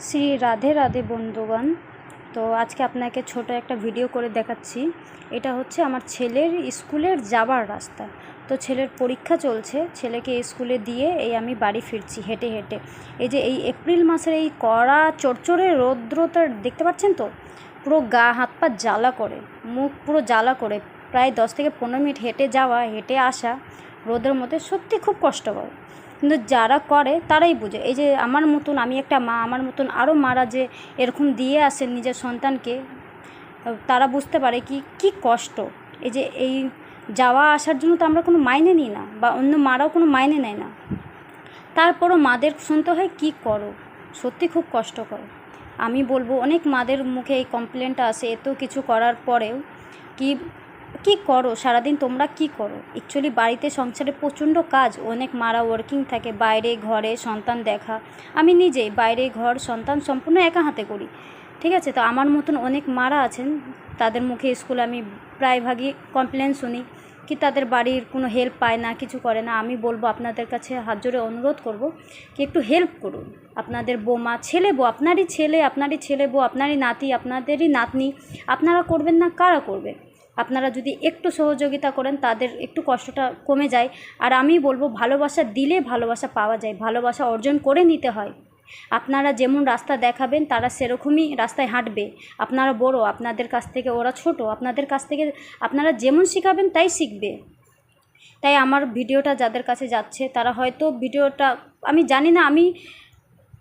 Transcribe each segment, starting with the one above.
শ্রী রাধে রাধে বন্ধুগণ। তো আজকে আপনাকে ছোট একটা ভিডিও করে দেখাচ্ছি। এটা হচ্ছে আমার ছেলের স্কুলের যাবার রাস্তা। তো ছেলের পরীক্ষা চলছে, ছেলেকে স্কুলে দিয়ে এই আমি বাড়ি ফিরছি হেঁটে হেঁটে। এই যে এই এপ্রিল মাসের এই কড়া চড়চড়ে রৌদ্রটা দেখতে পাচ্ছেন তো, পুরো গা হাত পা জ্বালা করে, মুখ পুরো জ্বালা করে। প্রায় 10 থেকে 15 মিনিট হেঁটে যাওয়া, হেঁটে আসা রোদের মধ্যে সত্যি খুব কষ্টকর। কিন্তু যারা করে তারাই বুঝে। এই যে আমার মতন, আমি একটা মা, আমার মতন আরও মারা যে এরকম দিয়ে আসেন নিজের সন্তানকে, তারা বুঝতে পারে কি কষ্ট। এই যে এই যাওয়া আসার জন্য তো আমরা কোনো মাইনে নিই না, বা অন্য মারাও কোনো মাইনে নেয় না, তারপরও মাদের শুনতে হয় কি করো। সত্যি খুব কষ্টকর। আমি বলবো অনেক মাদের মুখে এই কমপ্লেনটা আসে, এত কিছু করার পরেও কি করো সারাদিন, তোমরা কি করো। অ্যাকচুয়ালি বাড়িতে সংসারে প্রচণ্ড কাজ, অনেক মারা ওয়ার্কিং থাকে, বাইরে ঘরে সন্তান দেখা। আমি নিজেই বাইরে ঘর সন্তান সম্পূর্ণ একা হাতে করি, ঠিক আছে। তো আমার মতন অনেক মারা আছেন, তাদের মুখে স্কুলে আমি প্রায়ভাগই কমপ্লেন শুনি কি তাদের বাড়ির কোনো হেল্প পায় না, কিছু করে না। আমি বলবো আপনাদের কাছে হাত জোড়ে অনুরোধ করব কি একটু হেল্প করুন। আপনাদের বৌমা, ছেলে বউ, আপনারই ছেলে বউ, আপনারই নাতি, আপনাদেরই নাতনি, আপনারা করবেন না কারা করবে। আপনারা যদি একটু সহযোগিতা করেন তাদের একটু কষ্টটা কমে যায়। আর আমি বলবো ভালোবাসা দিলে ভালোবাসা পাওয়া যায়, ভালোবাসা অর্জন করে নিতে হয়। আপনারা যেমন রাস্তা দেখাবেন তারা সেরকমই রাস্তায় হাঁটবে। আপনারা বড়, আপনাদের কাছ থেকে ওরা ছোট, আপনাদের কাছ থেকে আপনারা যেমন শেখাবেন তাই শিখবে। তাই আমার ভিডিওটা যাদের কাছে যাচ্ছে তারা হয়তো ভিডিওটা, আমি জানি না, আমি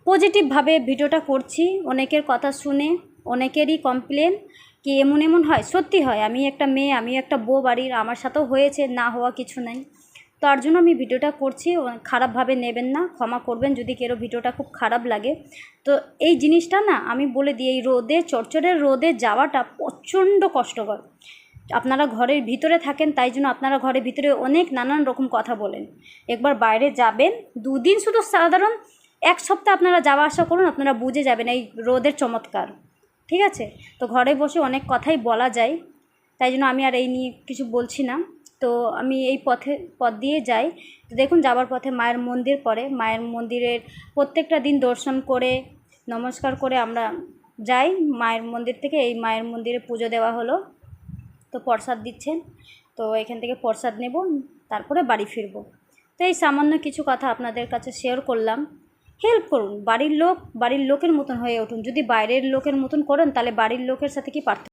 পজিটিভভাবে ভিডিওটা করছি। অনেকের কথা শুনে অনেকেরই কমপ্লেন কি এমন হয়, সত্যি হয়। আমি একটা মেয়ে, আমি একটা বউ বাড়ির, আমার সাথেও হয়েছে, না হওয়া কিছু নাই। তার জন্য আমি ভিডিওটা করছি। খারাপভাবে নেবেন না, ক্ষমা করবেন যদি কেউ ভিডিওটা খুব খারাপ লাগে। তো এই জিনিসটা না আমি বলে দিই, এই রোদে, চড়চড়ের রোদে যাওয়াটা প্রচণ্ড কষ্টকর। আপনারা ঘরের ভিতরে থাকেন, তাই জন্য আপনারা ঘরের ভিতরে অনেক নানান রকম কথা বলেন। একবার বাইরে যাবেন, 2 দিন, শুধু সাধারণ 1 সপ্তাহ আপনারা যাওয়া আসা করুন, আপনারা বুঝে যাবেন এই রোদের চমৎকার, ঠিক আছে। তো ঘরে বসে অনেক কথাই বলা যায়, তাই জন্য আমি আর এই নিয়ে কিছু বলছি না। তো আমি এই পথ দিয়ে যাই। তো দেখুন যাবার পথে মায়ের মন্দির পড়ে, মায়ের মন্দিরের প্রত্যেকটা দিন দর্শন করে নমস্কার করে আমরা যাই। মায়ের মন্দির থেকে এই মায়ের মন্দিরে পুজো দেওয়া হলো, তো প্রসাদ দিচ্ছেন, তো এখান থেকে প্রসাদ নেব, তারপরে বাড়ি ফিরব। তো এই সামান্য কিছু কথা আপনাদের কাছে শেয়ার করলাম। হেল্প করুন, বাড়ির লোকের মতন হয়ে উঠুন। যদি বাইরের লোকের মতন করেন তাহলে বাড়ির লোকের সাথে কি পার্থক্য।